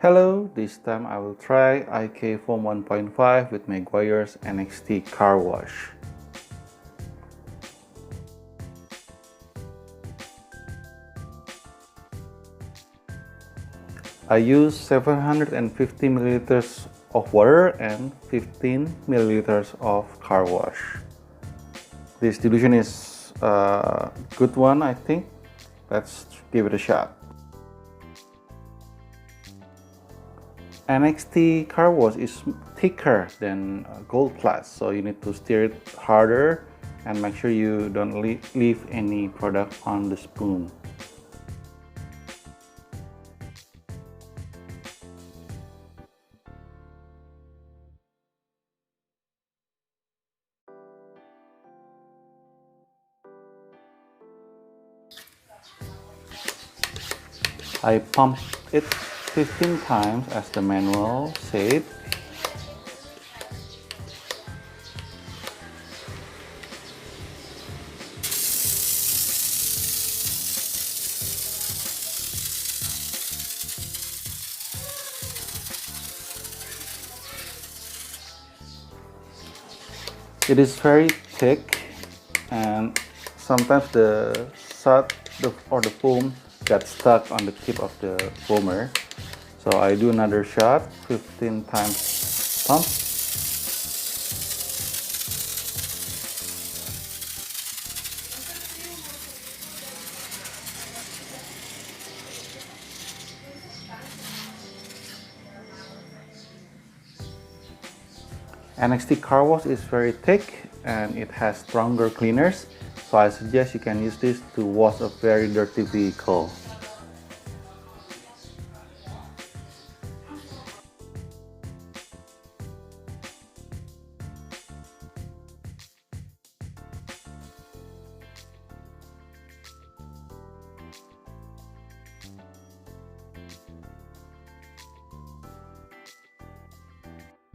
Hello, this time I will try iKfoam 1.5 with Meguiar's NXT Carwash. I use 750 milliliters of water and 15 milliliters of car wash. This dilution is a good one, I think. Let's give it a shot. NXT Carwash is thicker than Gold Class, so you need to stir it harder and make sure you don't leave any product on the spoon. I pumped it 15 times as the manual said. It is very thick and sometimes the sud or the foam got stuck on the tip of the foamer. So I do another shot, 15 times pump. NXT Carwash is very thick and it has stronger cleaners, so I suggest you can use this to wash a very dirty vehicle.